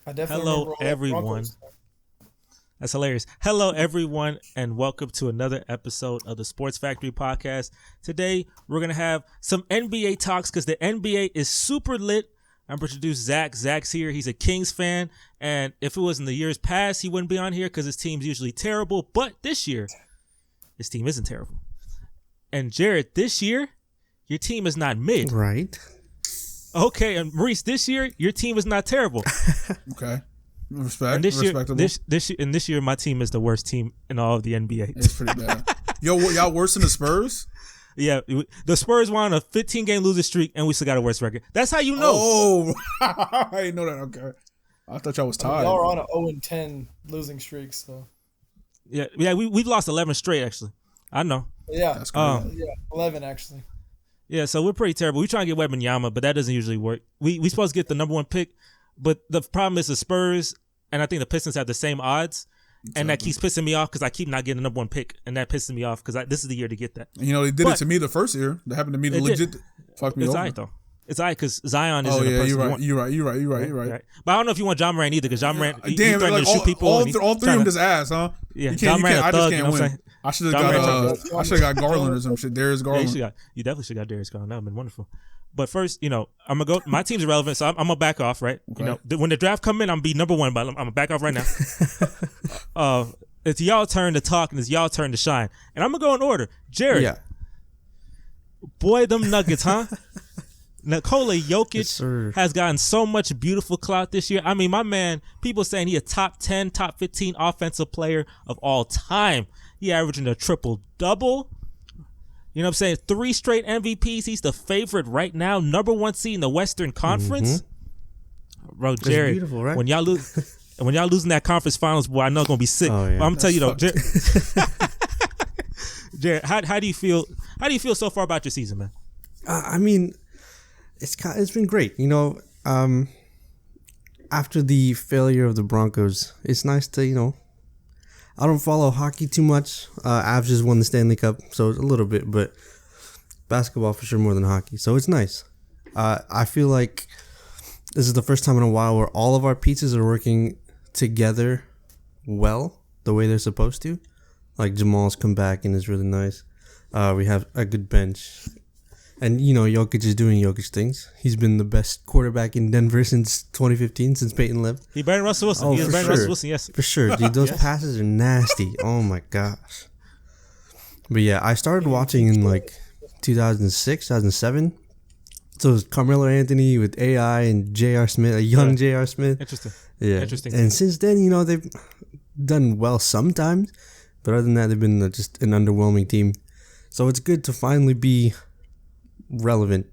I definitely Hello, remember all the everyone. Broncos. That's hilarious. Hello, everyone, and welcome to another episode of the Sports Factory Podcast. Today, we're going to have some NBA talks because the NBA is super lit. I'm going to introduce Zach. Zach's here. He's a Kings fan, and if it was in the years past, he wouldn't be on here because his team's usually terrible, but this year, his team isn't terrible. And Jared, this year, your team is not mid. Right. Okay, and Maurice, this year, your team is not terrible. Okay. And this year, my team is the worst team in all of the NBA. It's pretty bad. Y'all worse than the Spurs? Yeah, the Spurs won a 15-game losing streak, and we still got a worse record. That's how you know. Oh, I didn't know that. Okay, I thought y'all was tied. Y'all are on an 0-10 losing streak, so. Yeah, we've lost 11 straight, actually. I know. Yeah, That's crazy. yeah, 11 actually. Yeah, so we're pretty terrible. We trying to get Wembanyama, but that doesn't usually work. We supposed to get the number one pick, but the problem is the Spurs and I think the Pistons have the same odds, and that keeps pissing me off because I keep not getting the number one pick, and that pisses me off because this is the year to get that. You know, they did it to me the first year. That happened to me. Legit fucked me it's over. It's though. It's because Zion is. Oh yeah, you're right. But I don't know if you want John Moran either because John Moran. Damn, like to shoot people. all three of them just ass, huh? Yeah, John Moran I just thug, can't win. I should have got Garland or some shit. Darius Garland. Yeah, you definitely should have got Darius Garland. That would have been wonderful. But first, I'm gonna go. My team's irrelevant, so I'm gonna back off, right? Okay. When the draft come in, I'm gonna be number one, but I'm gonna back off right now. It's y'all turn to talk and it's y'all turn to shine, and I'm gonna go in order. Jared, boy, them Nuggets, huh? Nikola Jokic has gotten so much beautiful clout this year. I mean, my man, people saying he a top 10, top 15 offensive player of all time. He averaging a triple-double. You know what I'm saying? 3 straight MVPs. He's the favorite right now. Number 1 seed in the Western Conference. Mm-hmm. Bro, Jared, beautiful, right? when y'all losing that conference finals, boy, I know it's gonna be sick. Oh, yeah. But I'm gonna tell you though, Jared, how do you feel? How do you feel so far about your season, man? I mean, it's been great. After the failure of the Broncos, it's nice to I don't follow hockey too much. Avs just won the Stanley Cup, so a little bit, but basketball for sure more than hockey. So it's nice. I feel like this is the first time in a while where all of our pieces are working together well, the way they're supposed to. Like Jamal's come back and is really nice. We have a good bench. And, Jokic is doing Jokic things. He's been the best quarterback in Denver since 2015, since Peyton left. He better than Russell Wilson. He is better than Russell Wilson, yes. For sure, dude. Those passes are nasty. Oh, my gosh. But, yeah, I started watching in, 2006, 2007. So it was Carmelo Anthony with AI and J.R. Smith, a young J.R. Smith. Interesting. Yeah. Interesting. And since then, they've done well sometimes. But other than that, they've been just an underwhelming team. So it's good to finally be relevant.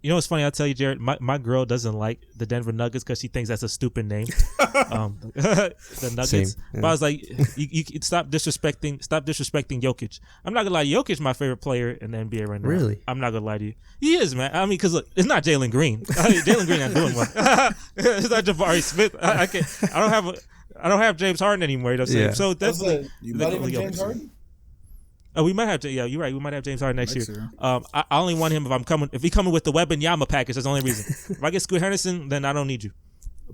You know what's funny? I'll tell you, Jared. My girl doesn't like the Denver Nuggets because she thinks that's a stupid name. The Nuggets. Same, yeah. But I was like, you stop disrespecting Jokic. I'm not gonna lie to you. Jokic is my favorite player in the NBA right now. Really? I'm not gonna lie to you. He is, man. I mean, because look, it's not Jalen Green. Jalen Green not doing well. It's not Jabari Smith. I can't. I don't have James Harden anymore. You know what I'm saying? Yeah. So definitely, not even James Harden. Oh, we might have you're right. We might have James Harden next year. I only want him if he coming with the Wembanyama package. That's the only reason. If I get Scoot Henderson, then I don't need you.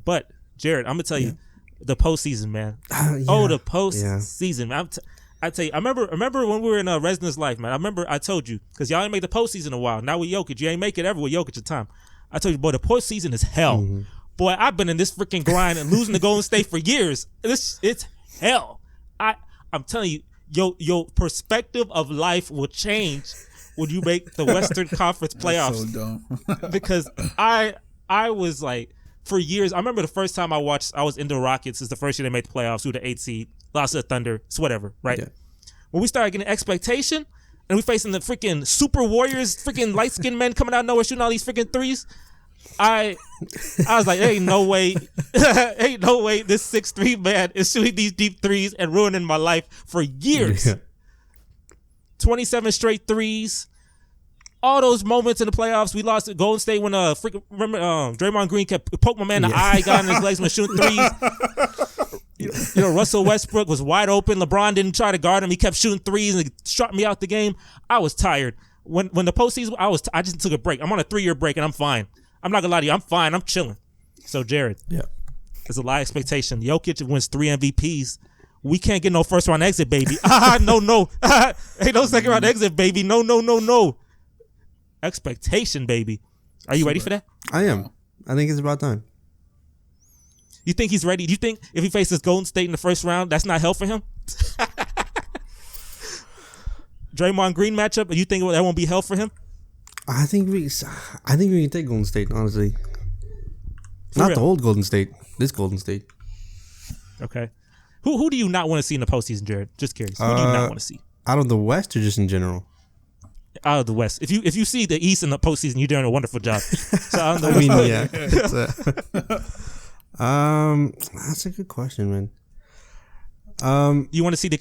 But Jared, I'm gonna tell you, the postseason, man. The postseason. Man. I tell you, I remember when we were in Residence Life, man. I told you because y'all ain't make the postseason in a while. Now with Jokic, you ain't make it ever with Jokic at the time. I told you, boy, the postseason is hell. Mm-hmm. Boy, I've been in this freaking grind and losing to Golden State for years. It's hell. I'm telling you. Your perspective of life will change when you make the Western Conference playoffs. That's so dumb. Because I was like, for years, I remember the first time I was in the Rockets. It's the first year they made the playoffs. We were the 8th seed, lost to the Thunder. It's whatever, right? Yeah. When we started getting expectation and we facing the freaking Super Warriors, freaking light-skinned men coming out of nowhere shooting all these freaking threes, I was like, ain't no way this 6'3" man is shooting these deep threes and ruining my life for years. Yeah. 27 straight threes. All those moments in the playoffs, we lost to Golden State when remember Draymond Green kept poking my man in the eye, got in his legs when shooting threes. Russell Westbrook was wide open. LeBron didn't try to guard him. He kept shooting threes and shot me out the game. I was tired. When the postseason, I just took a break. I'm on a 3-year break and I'm fine. I'm not gonna lie to you. I'm fine. I'm chilling. So Jared, Yeah. there's a lot of expectation. Jokic wins 3 MVPs. We can't get no first round exit, baby. No. Ain't no second round exit, baby. No. Expectation, baby. Are you ready for that? I am. I think it's about time. You think he's ready? Do you think if he faces Golden State in the first round, that's not hell for him? Draymond Green matchup, you think that won't be hell for him? I think we can take Golden State, honestly. For Not real? the old Golden State. This Golden State. Okay. Who do you not want to see in the postseason, Jared? Just curious. Who do you not want to see? Out of the West or just in general? Out of the West. If you see the East in the postseason, you're doing a wonderful job. So out of the I mean, West. yeah. That's a good question, man. You want to see the?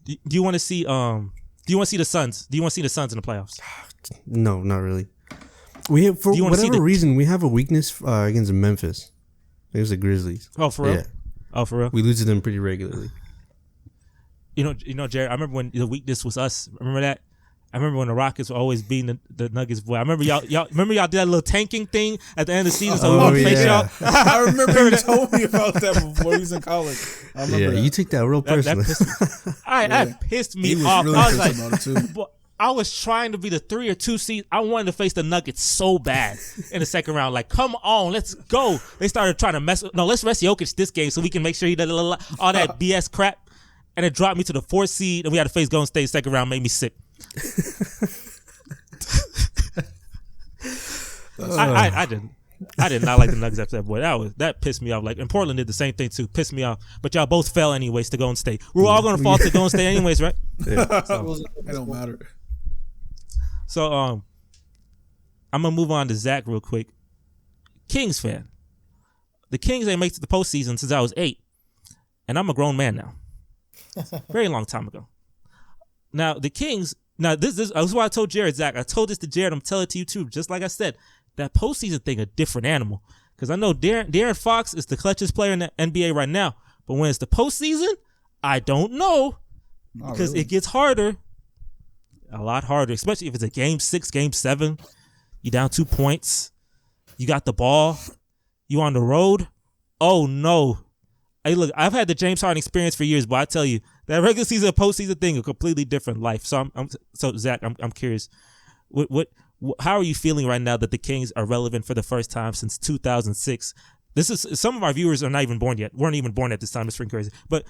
Do you want to see the Suns? Do you want to see the Suns in the playoffs? No, not really. We have, for Do you wanna see whatever the- reason, we have a weakness against Memphis. Against the Grizzlies. Oh, for real? Yeah. Oh, for real? We lose to them pretty regularly. You know, Jared. I remember when the weakness was us. Remember that? I remember when the Rockets were always beating the Nuggets. Boy, I remember y'all did that little tanking thing at the end of the season, so we wouldn't face y'all. I remember you told me about that before he was in college. I remember Yeah, that. you took that real That personally. pissed me. That pissed me He was off. really I was pissed like, about it too. boy, I was trying to be the 3 or 2 seed. I wanted to face the Nuggets so bad in the second round. Like, come on, let's go. They started trying to let's rest Jokic this game so we can make sure he does all that BS crap. And it dropped me to the 4th seed, and we had to face Golden State second round. Made me sick. I did not like the Nuggets after that, boy. That pissed me off. Like, and Portland did the same thing too. Pissed me off. But y'all both fell anyways to Golden State. We were all going to fall to Golden State anyways, right? Yeah. It don't matter. So I'm gonna move on to Zach real quick. Kings fan. The Kings ain't make it to the postseason since I was 8, and I'm a grown man now. Very long time ago. Now the Kings. Now this is why I told Jared, Zach. I told this to Jared. I'm telling it to you too. Just like I said, that postseason thing a different animal. Because I know De'Aaron Fox is the clutchest player in the NBA right now. But when it's the postseason, I don't know. Because it gets harder. A lot harder. Especially if it's a game 6, game 7. You down 2 points. You got the ball. You on the road. Oh no. Hey, look, I've had the James Harden experience for years, but I tell you, that regular season and postseason thing, a completely different life. So so Zach, I'm curious. How are you feeling right now that the Kings are relevant for the first time since 2006? This is some of our viewers are not even born yet. Weren't even born at this time. It's freaking crazy. But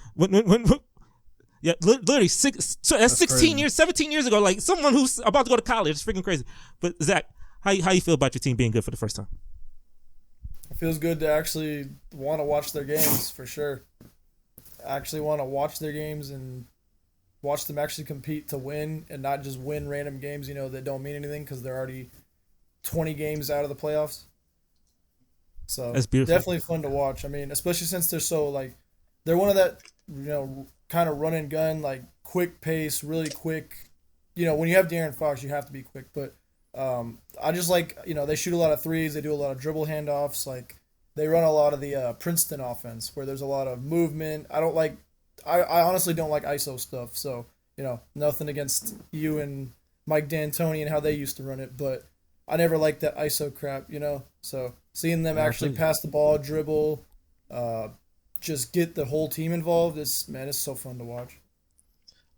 yeah, literally that's 16 crazy. years, 17 years ago. Like someone who's about to go to college. It's freaking crazy. But Zach, how you feel about your team being good for the first time? It feels good to actually want to watch their games for sure. I actually want to watch their games and watch them actually compete to win and not just win random games, that don't mean anything because they're already 20 games out of the playoffs. So That's beautiful. Definitely fun to watch. I mean, especially since they're so they're one of that, kind of run and gun, like quick pace, really quick. When you have De'Aaron Fox, you have to be quick. But I just they shoot a lot of threes. They do a lot of dribble handoffs. Like they run a lot of the Princeton offense where there's a lot of movement. I honestly don't like ISO stuff. So, nothing against you and Mike D'Antoni and how they used to run it. But I never liked that ISO crap, So seeing them actually pass the ball, dribble, just get the whole team involved, it's so fun to watch.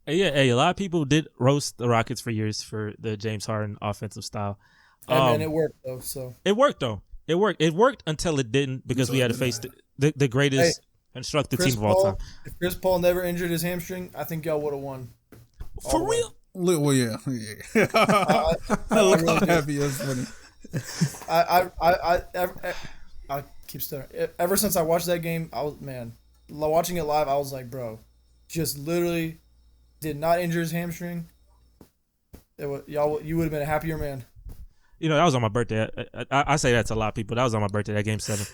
Hey, a lot of people did roast the Rockets for years for the James Harden offensive style. And it worked, though. So It worked, though. It worked until it didn't because we had to face the greatest constructed team of all time. If Chris Paul never injured his hamstring, I think y'all would have won. For real? Well, yeah. I Look really how do. happy that's funny. I keep staring. Ever since I watched that game, watching it live, I was like, bro, just literally did not injure his hamstring. You would have been a happier man. That was on my birthday. I say that to a lot of people. That was on my birthday, that game 7.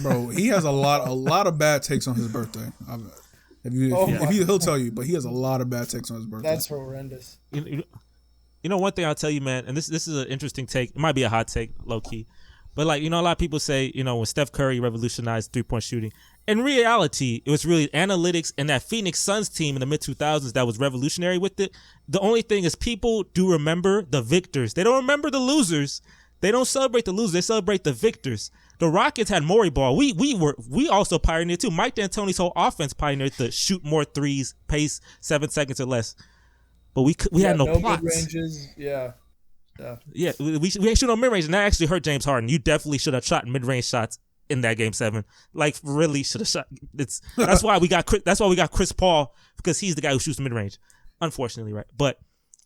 Bro, he has a lot of bad takes on his birthday. He'll tell you, but he has a lot of bad takes on his birthday. That's horrendous. One thing I'll tell you, man, and this is an interesting take. It might be a hot take, low key. But a lot of people say, when Steph Curry revolutionized 3-point shooting, in reality, it was really analytics and that Phoenix Suns team in the mid-2000s that was revolutionary with it. The only thing is people do remember the victors. They don't remember the losers. They don't celebrate the losers. They celebrate the victors. The Rockets had Morey ball. We also pioneered too. Mike D'Antoni's whole offense pioneered to shoot more threes, pace 7 seconds or less. But we had no plots. Mid-ranges. Yeah. Yeah, we ain't shoot no mid-range, and that actually hurt James Harden. You definitely should have shot mid-range shots in that game 7. Like, really should have shot. That's why we got Chris Paul, because he's the guy who shoots mid-range. Unfortunately, right? But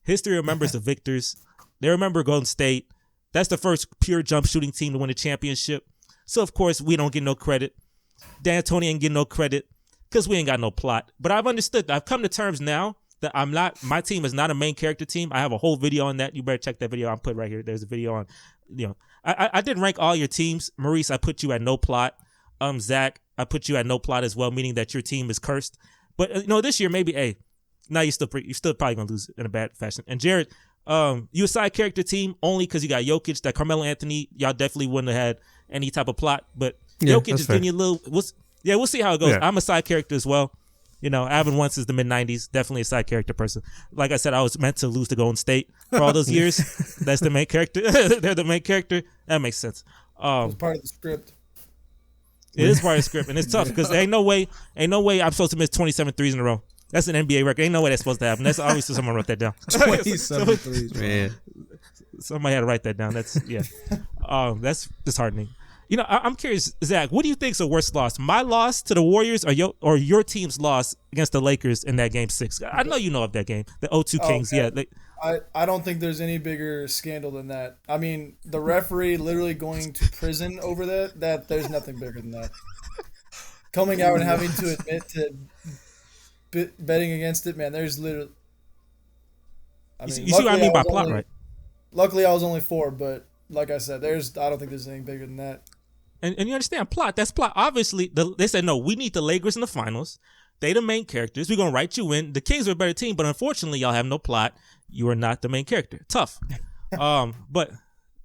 history remembers the victors. They remember Golden State. That's the first pure jump shooting team to win a championship. So, of course, we don't get no credit. D'Antoni ain't getting no credit because we ain't got no plot. But I've understood. I've come to terms now that my team is not a main character team. I have a whole video on that. You better check that video. I'll put right here. There's a video on, I didn't rank all your teams. Maurice, I put you at no plot. Zach, I put you at no plot as well, meaning that your team is cursed. But, this year, maybe, now you're still probably going to lose in a bad fashion. And Jared, you a side character team only because you got Jokic. That Carmelo Anthony, y'all definitely wouldn't have had any type of plot. But Jokic is giving you a little. We'll see how it goes. Yeah. I'm a side character as well. I haven't won since the mid '90s. Definitely a side character person. Like I said, I was meant to lose to Golden State for all those years. That's the main character. They're the main character. That makes sense. It's part of the script. It is part of the script, and it's tough because ain't no way I'm supposed to miss 27 threes in a row. That's an NBA record. Ain't no way that's supposed to happen. That's obviously someone wrote that down. 27 threes, man. Somebody had to write that down. That's that's disheartening. I'm curious, Zach. What do you think's a worse loss? My loss to the Warriors, or your team's loss against the Lakers in that Game 6? I know you know of that game, the 0-2 Kings. Okay. I don't think there's any bigger scandal than that. I mean, the referee literally going to prison over that there's nothing bigger than that. Coming out and having to admit to betting against it, man. There's literally. I mean, you see what I mean by plot, right? Luckily, I was only 4, but like I said, I don't think there's anything bigger than that. And you understand plot? That's plot. Obviously, they said no. We need the Lakers in the finals. They the main characters. We're gonna write you in. The Kings are a better team, but unfortunately, y'all have no plot. You are not the main character. Tough. But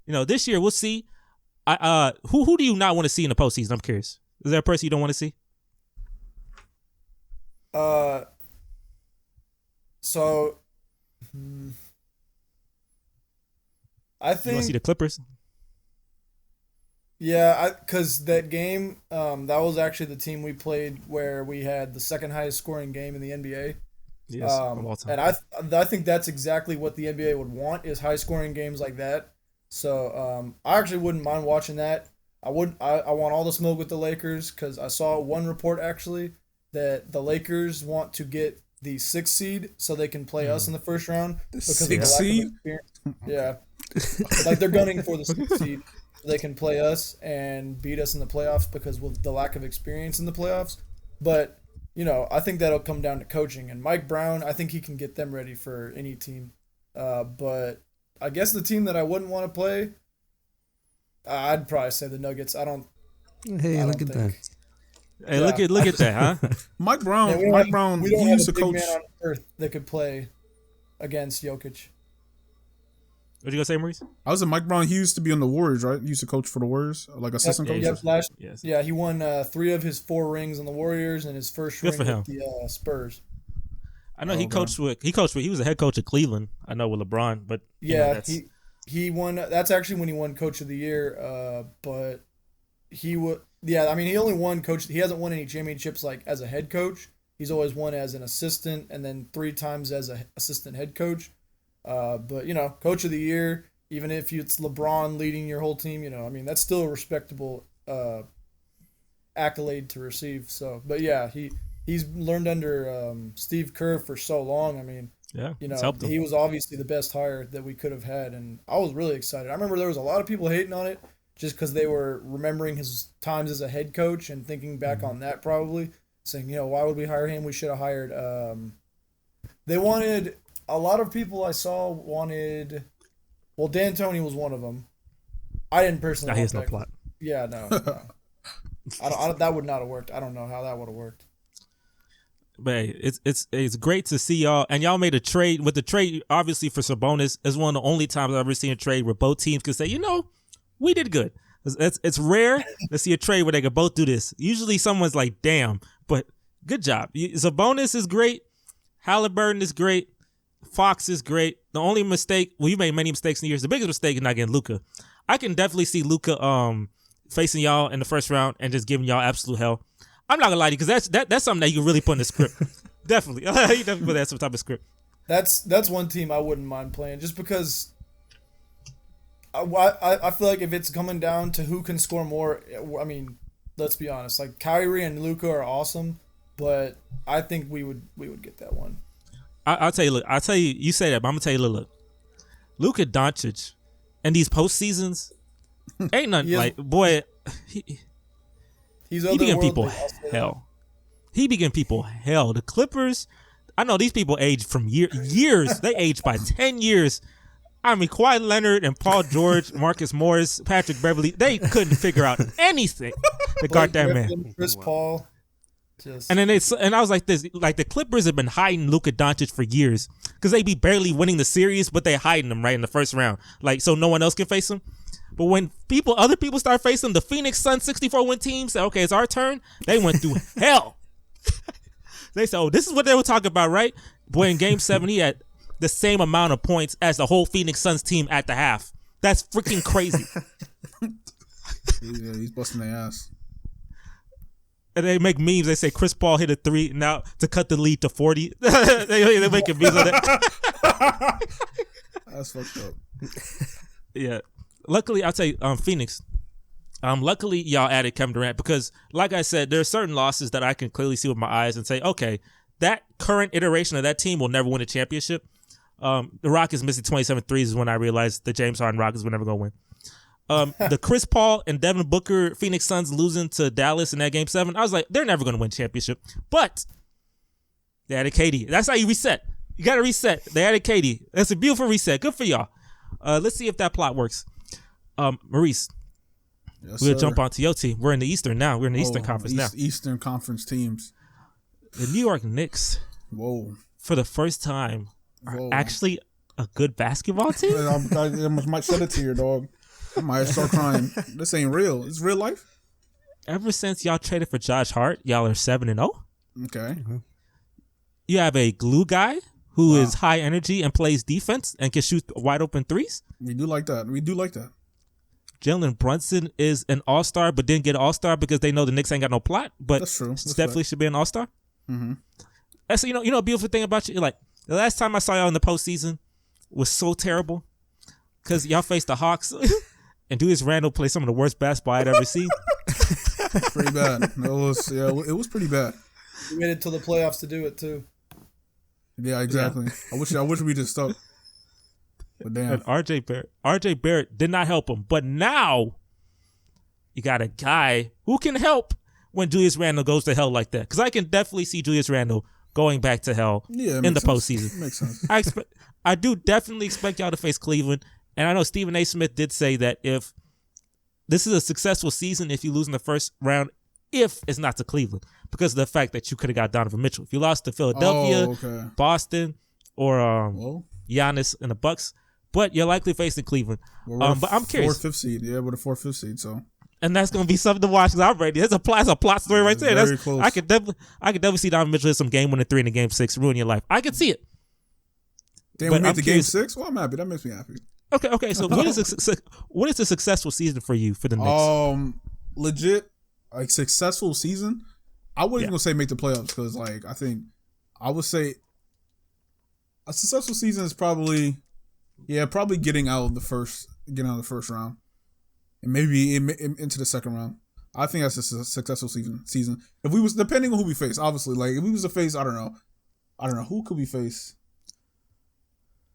this year we'll see. Who do you not want to see in the postseason? I'm curious. Is there a person you don't want to see? I think you want to see the Clippers. Yeah, because that game, that was actually the team we played where we had the second highest scoring game in the NBA. Yes, of all time. And I think that's exactly what the NBA would want, is high scoring games like that. So I actually wouldn't mind watching that. I want all the smoke with the Lakers, because I saw one report actually that the Lakers want to get the 6th seed so they can play us in the first round. The 6th seed? Yeah. Like they're gunning for the 6th seed. They can play us and beat us in the playoffs because with the lack of experience in the playoffs. But, I think that'll come down to coaching. And Mike Brown, I think he can get them ready for any team. But I guess the team that I wouldn't want to play, I'd probably say the Nuggets. Look at that. Hey, look at that, huh? Mike Brown, we don't have a big man on earth that could play against Jokic. What you gonna say, Maurice? I was Mike Brown. He used to be on the Warriors, right? He used to coach for the Warriors, like assistant coach. Yeah, he won 3 of his 4 rings on the Warriors and his first ring with the Spurs. I know he was a head coach at Cleveland. I know with LeBron, but he won. That's actually when he won Coach of the Year. But he would. Yeah, I mean, he only won coach. He hasn't won any championships like as a head coach. He's always won as an assistant, and then 3 times as an assistant head coach. But Coach of the Year, even if it's LeBron leading your whole team, I mean, that's still a respectable accolade to receive. So, but yeah, he's learned under Steve Kerr for so long. I mean, he was obviously the best hire that we could have had, and I was really excited. I remember there was a lot of people hating on it just because they were remembering his times as a head coach and thinking back on that, probably saying, why would we hire him? We should have hired. They wanted. A lot of people I saw wanted. Well, D'Antoni was one of them. I didn't personally. He has no plot. Yeah, no. I that would not have worked. I don't know how that would have worked. But hey, it's great to see y'all, and y'all made a trade. With the trade, obviously for Sabonis, is one of the only times I've ever seen a trade where both teams can say, we did good. It's rare to see a trade where they can both do this. Usually, someone's like, damn, but good job. Sabonis is great. Halliburton is great. Fox is great. The only mistake, you made many mistakes in the years. The biggest mistake is not getting Luka. I can definitely see Luka facing y'all in the first round and just giving y'all absolute hell. I'm not gonna lie to you because that's something that you can really put in the script. Definitely, you definitely put that some type of script. That's one team I wouldn't mind playing just because. I feel like if it's coming down to who can score more, I mean, let's be honest. Like Kyrie and Luka are awesome, but I think we would get that one. I'll tell you. Look, you say that, but I'm gonna tell you. Look, Luka Doncic, and these postseasons ain't nothing like boy. He's he be giving people hell. He be giving people hell. The Clippers, I know these people age from years. They age by 10 years. I mean, Kawhi Leonard and Paul George, Marcus Morris, Patrick Beverly, they couldn't figure out anything to guard that man. Chris Paul. And I was like this, like the Clippers have been hiding Luka Doncic for years because they be barely winning the series, but they hiding him right in the first round, like so no one else can face him. But when other people start facing the Phoenix Suns 64-win team, say, okay, it's our turn. They went through hell. They said, oh, this is what they were talking about, right? Boy, in Game 7, he had the same amount of points as the whole Phoenix Suns team at the half. That's freaking crazy. He's busting their ass. And they make memes. They say Chris Paul hit a 3 now to cut the lead to 40. they make memes of that. That's fucked up. Yeah. Luckily, I'll tell you, Phoenix. Luckily, y'all added Kevin Durant because, like I said, there are certain losses that I can clearly see with my eyes and say, okay, that current iteration of that team will never win a championship. The Rockets missing 27 threes is when I realized the James Harden Rockets were never going to win. The Chris Paul and Devin Booker Phoenix Suns losing to Dallas in that Game 7, I was like, they're never going to win a championship. But they added KD. That's how you reset. You got to reset. They added KD. That's a beautiful reset. Good for y'all. Let's see if that plot works. Maurice, we'll jump onto your team. We're in the Eastern now. We're in the Eastern Conference now. Eastern Conference teams. The New York Knicks, for the first time, are actually a good basketball team. I might shed a tear, dog. I might start crying. This ain't real. It's real life. Ever since y'all traded for Josh Hart, y'all are 7-0. Okay. You have a glue guy who is high energy and plays defense and can shoot wide open threes. We do like that. Jalen Brunson is an all-star, but didn't get an all-star because they know the Knicks ain't got no plot. But that's true. That's definitely should be an all-star. Mm-hmm. That's a beautiful thing about you. Like the last time I saw y'all in the postseason was so terrible because y'all faced the Hawks and Julius Randle played some of the worst basketball I'd ever seen. Pretty bad. It was pretty bad. We made it to the playoffs to do it too. Yeah, exactly. Yeah. I wish we just stuck. But damn. And RJ Barrett did not help him. But now you got a guy who can help when Julius Randle goes to hell like that. Because I can definitely see Julius Randle going back to hell in the postseason. Makes sense. I do definitely expect y'all to face Cleveland. And I know Stephen A. Smith did say that if this is a successful season, if you lose in the first round, if it's not to Cleveland, because of the fact that you could have got Donovan Mitchell. If you lost to Philadelphia, Boston, or Giannis and the Bucks, but you're likely facing Cleveland. But I'm curious. 4th, 5th seed. Yeah, with a 4th, 5th seed. So. And that's gonna be something to watch because I'm ready. That's a plot story right there. Very close. I could definitely see Donovan Mitchell hit some game-winning 3 in the Game 6, ruin your life. I can see it. Damn, we made the Game 6. Well, I'm happy. That makes me happy. Okay. So what is a successful season for you for the Knicks? Legit, like successful season. I wouldn't even say make the playoffs because, like, I would say a successful season is probably getting out of the first round, and maybe into the second round. I think that's a successful season. If we was depending on who we face, obviously, like if we was to face, I don't know who could we face.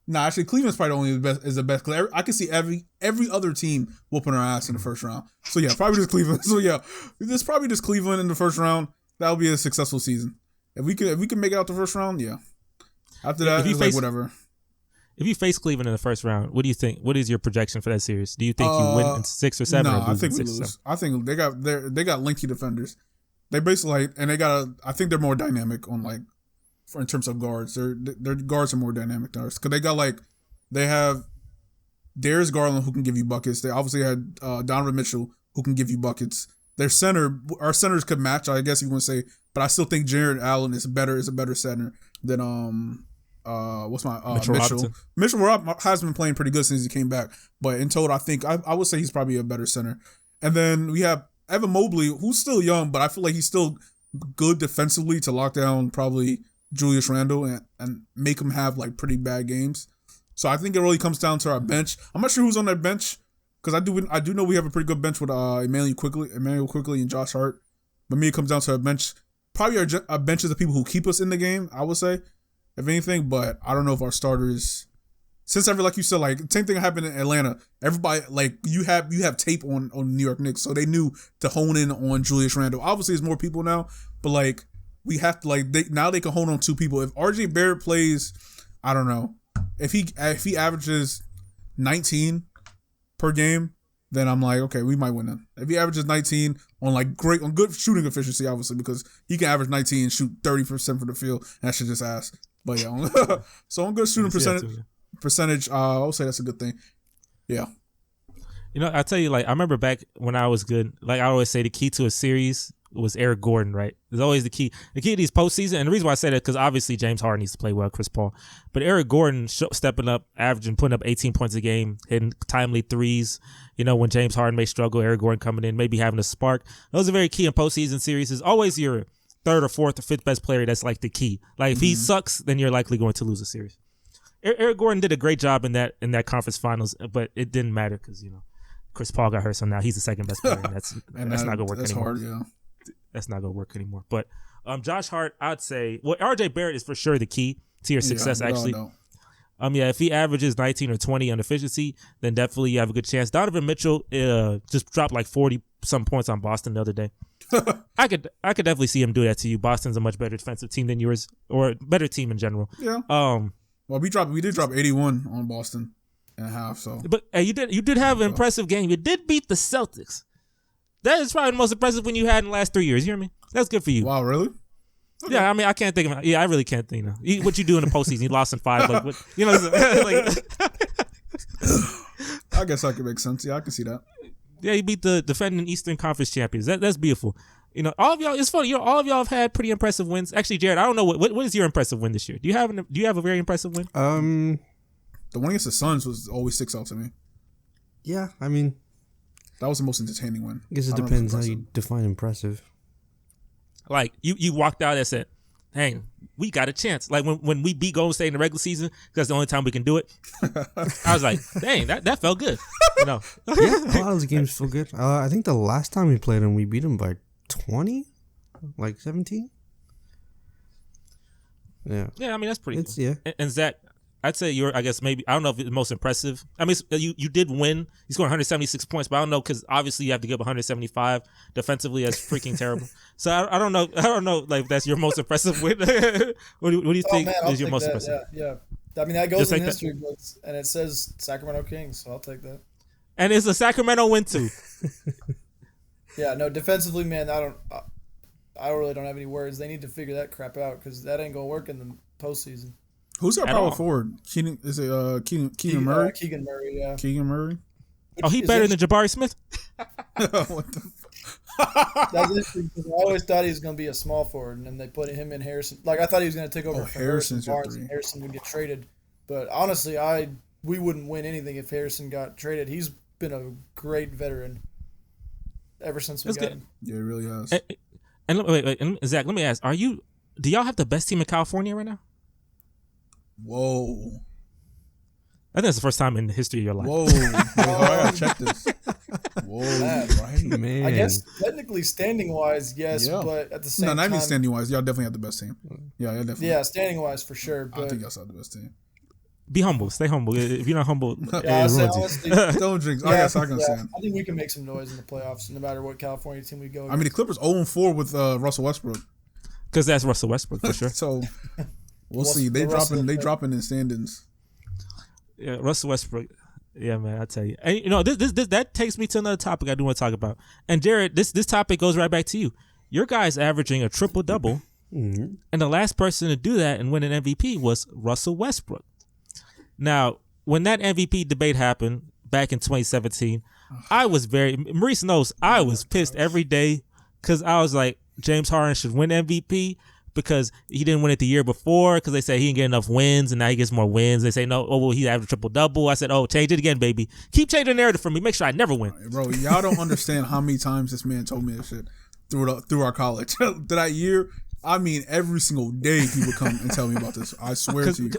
Nah, actually, Cleveland's probably the best. Cause I can see every other team whooping our ass in the first round. So yeah, probably just Cleveland. So yeah, it's probably just Cleveland in the first round. That would be a successful season. If we can make it out the first round, yeah. After that, it's like whatever. If you face Cleveland in the first round, what do you think? What is your projection for that series? Do you think you win in 6 or 7? No, I think we lose. I think they got lengthy defenders. They basically I think they're more dynamic on in terms of guards. Their guards are more dynamic than ours because they have Darius Garland who can give you buckets. They obviously had Donovan Mitchell who can give you buckets. Our centers could match, I guess you want to say, but I still think Jared Allen is a better center than Mitchell. Mitchell has been playing pretty good since he came back, but in total, I think I would say he's probably a better center. And then we have Evan Mobley, who's still young, but I feel like he's still good defensively to lock down probably Julius Randle and make him have like pretty bad games. So I think it really comes down to our bench. I'm not sure who's on that bench because I do know we have a pretty good bench with Emmanuel Quickly and Josh Hart. But me, it comes down to our bench. Probably our bench is the people who keep us in the game, I would say, if anything. But I don't know if our starters, since like you said, like same thing happened in Atlanta. Everybody like you have tape on New York Knicks, so they knew to hone in on Julius Randle. Obviously, there's more people now, but like we have to now they can hold on 2 people. If RJ Barrett plays, I don't know, if he averages 19 per game, then I'm like, okay, we might win then. If he averages 19 on good shooting efficiency, obviously, because he can average 19 and shoot 30% from the field, and that shit just ass. But yeah, so on good shooting percentage, I would say that's a good thing. Yeah. You know, I tell you, like I remember back when I was good. Like I always say, the key to a series was Eric Gordon, right? It's always the key. The key to these postseason, and the reason why I say that because obviously James Harden needs to play well, Chris Paul, but Eric Gordon stepping up, averaging, putting up 18 points a game, hitting timely threes. You know, when James Harden may struggle, Eric Gordon coming in, maybe having a spark. Those are very key in postseason series. It's always your third or fourth or fifth best player that's like the key. Like if he sucks, then you're likely going to lose a series. Eric Gordon did a great job in that conference finals, but it didn't matter because Chris Paul got hurt, so now he's the second best player. And that's not gonna work anymore. Hard, yeah. That's not gonna work anymore. But Josh Hart, I'd say, well, RJ Barrett is for sure the key to your success. Actually, no. If he averages 19 or 20 on efficiency, then definitely you have a good chance. Donovan Mitchell just dropped like 40 some points on Boston the other day. I could definitely see him do that to you. Boston's a much better defensive team than yours, or a better team in general. Yeah. Well, we did drop 81 on Boston and a half. So, but you did have an impressive game. You did beat the Celtics. That is probably the most impressive win you had in the last 3 years. You hear me? That's good for you. Wow, really? Okay. Yeah, I mean, I can't think of it. Yeah, I really can't think. What you do in the postseason? You lost in 5. Like, what, I guess that could make sense. Yeah, I can see that. Yeah, you beat the defending Eastern Conference champions. That's beautiful. All of y'all. It's funny. All of y'all have had pretty impressive wins. Actually, Jared, I don't know what is your impressive win this year. Do you have a very impressive win? The one against the Suns always sticks out to me. Yeah, I mean, that was the most entertaining win. I guess it depends how you define impressive. Like you walked out and said, "Dang, we got a chance." Like when we beat Golden State in the regular season, that's the only time we can do it. I was like, "Dang, that felt good." Yeah, a lot of those games feel good. I think the last time we played them, we beat them by 20, like 17. Yeah. Yeah, I mean that's pretty. It's cool. Yeah. And Zach, I'd say I guess maybe I don't know if it's the most impressive. I mean, you did win. You scored 176 points, but I don't know because obviously you have to give 175 defensively. That's freaking terrible. So I don't know. I don't know like if that's your most impressive win. what do you think is your most impressive? Yeah. I mean that goes in history books, and it says Sacramento Kings, so I'll take that. And it's a Sacramento win too. Yeah, no, defensively, man, I really don't have any words. They need to figure that crap out because that ain't gonna work in the postseason. Who's our power forward? Keegan Murray? Keegan Murray, yeah. Keegan Murray? Oh, he better than Jabari Smith? What the That's interesting because I always thought he was going to be a small forward, and then they put him in Harrison. Like, I thought he was going to take over for Harrison Barnes, and Harrison would get traded. But honestly, we wouldn't win anything if Harrison got traded. He's been a great veteran ever since we got him. Yeah, he really has. And wait, Zach, let me ask: do y'all have the best team in California right now? Whoa. I think it's the first time in the history of your life. Whoa. I gotta check this. Whoa. Right. Man. I guess technically standing-wise, yes, but at the same time... No, not even standing-wise. Y'all definitely have the best team. Yeah, definitely. Yeah, standing-wise for sure. But... I think y'all have the best team. Be humble. Stay humble. If you're not humble, yeah, honestly, don't drink. I guess I can stand. I think we can make some noise in the playoffs no matter what California team we go against. I mean, the Clippers 0-4 with Russell Westbrook. Because that's Russell Westbrook for sure. So... We'll see. They dropping in standings. Yeah, Russell Westbrook. Yeah, man, I tell you. And this that takes me to another topic I do want to talk about. And Jared, this topic goes right back to you. Your guy's averaging a triple double, and the last person to do that and win an MVP was Russell Westbrook. Now, when that MVP debate happened back in 2017, Maurice knows I was pissed every day because I was like, James Harden should win MVP. because he didn't win it the year before because they said he didn't get enough wins and now he gets more wins. They say, no, oh, well, he averaged a triple-double. I said, oh, change it again, baby. Keep changing the narrative for me. Make sure I never win. Bro, y'all don't understand how many times this man told me this shit through our college. That year, I mean, every single day he would come and tell me about this. I swear to you.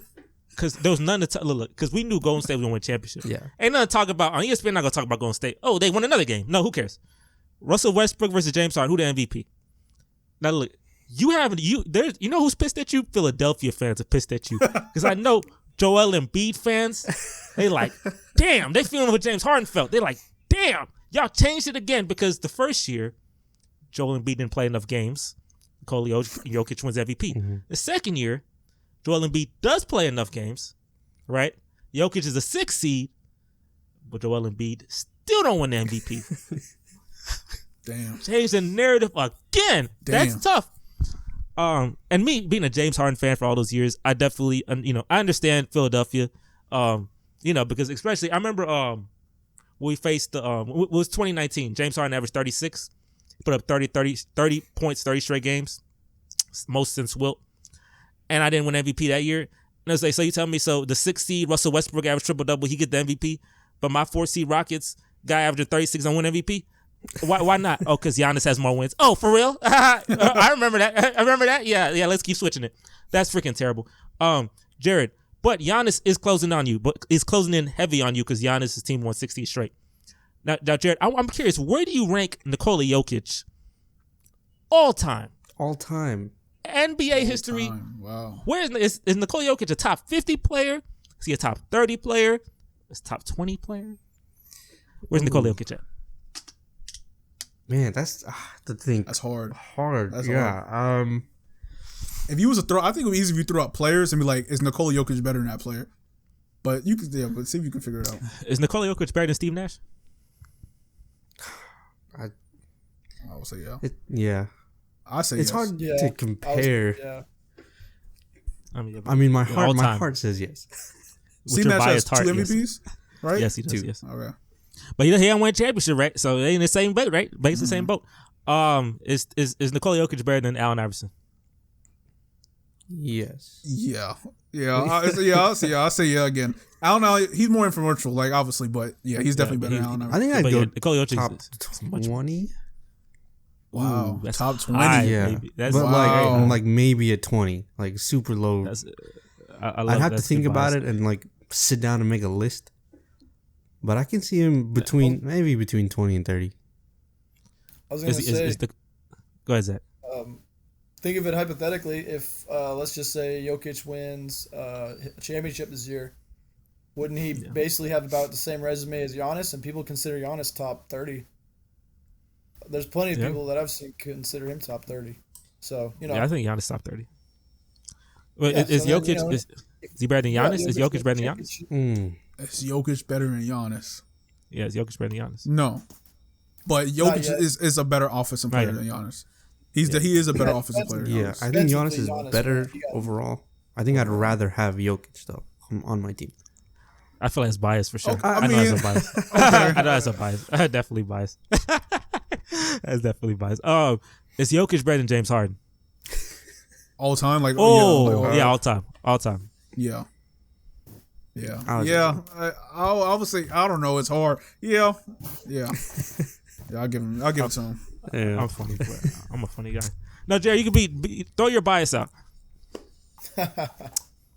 Because there was none to look, because we knew Golden State was going to win a championship. Yeah. Ain't nothing to talk about. On ESPN, not going to talk about Golden State. Oh, they won another game. No, who cares? Russell Westbrook versus James Harden. Who the MVP? Now, look. You know who's pissed at you? Philadelphia fans are pissed at you. Because I know Joel Embiid fans, they like, damn, they feeling what James Harden felt. They like, damn, y'all changed it again because the first year, Joel Embiid didn't play enough games. Nikola Jokic wins MVP. Mm-hmm. The second year, Joel Embiid does play enough games, right? Jokic is a 6th seed, but Joel Embiid still don't win the MVP. Damn. Change the narrative again. Damn. That's tough. And me being a James Harden fan for all those years, I definitely, I understand Philadelphia, because especially I remember when we faced it was 2019. James Harden averaged 36, put up 30 points, 30 straight games, most since Wilt, and I didn't win MVP that year. And I was like, so you tell me, so the 6th seed Russell Westbrook averaged triple-double, he get the MVP, but my 4th seed Rockets guy averaged 36 and win MVP? Why not? Oh, because Giannis has more wins. Oh, for real? I remember that. Yeah. Let's keep switching it. That's freaking terrible. Jared, but Giannis is closing on you, but is closing in heavy on you because Giannis' team won 60 straight. Now, Jared, I'm curious. Where do you rank Nikola Jokic all time? All time. NBA history. Wow. Where is Nikola Jokic a top 50 player? Is he a top 30 player? Is top 20 player? Where's Nikola Jokic at? Man, that's the thing. That's hard. That's hard. If you was a throw, I think it would be easy if you throw out players and be like, is Nikola Jokic better than that player? But you could, but see if you can figure it out. Is Nikola Jokic better than Steve Nash? I would say yeah. I say it's yes. hard to compare. Yeah. I mean, my heart says yes. Steve Nash has 2 MVPs, right? Yes, he does. 2. Yes. Okay. But he ain't win a championship, right? So they in the same boat, right? Basically the same boat. Is Nikola Jokic better than Allen Iverson? Yes. Yeah. I'll say yeah again. Allen, he's more influential, like obviously, but yeah, he's definitely better than Allen Iverson. I think I'd go Nikola Jokic top 20. Wow, that's top 20. High, yeah, maybe. That's but wow. like maybe a 20, like super low. I'd have to think about it and like sit down and make a list. But I can see him maybe between 20 and 30. I was going to say, go ahead, Zach. Think of it hypothetically. If let's just say Jokic wins a championship this year, wouldn't he basically have about the same resume as Giannis? And people consider Giannis top 30. There's plenty of people that I've seen consider him top 30. So Yeah, I think Giannis top 30. But is Jokic? Is he better than Giannis? Is Jokic better than Giannis? Is Jokic better than Giannis? Yeah, is Jokic better than Giannis? No, but Jokic is a better offensive player than Giannis. He is a better offensive player. Yeah, I think Giannis is better overall. I think I'd rather have Jokic though on my team. I feel like it's biased for sure. Okay, I know that's a bias. I know that's a bias. Definitely biased. That's definitely biased. Is Jokic better than James Harden? All time, like all time. Yeah. I would say I don't know. It's hard. Yeah. I'll give it to him. Yeah. I'm funny. I'm a funny guy. No, Jerry, you can throw your bias out.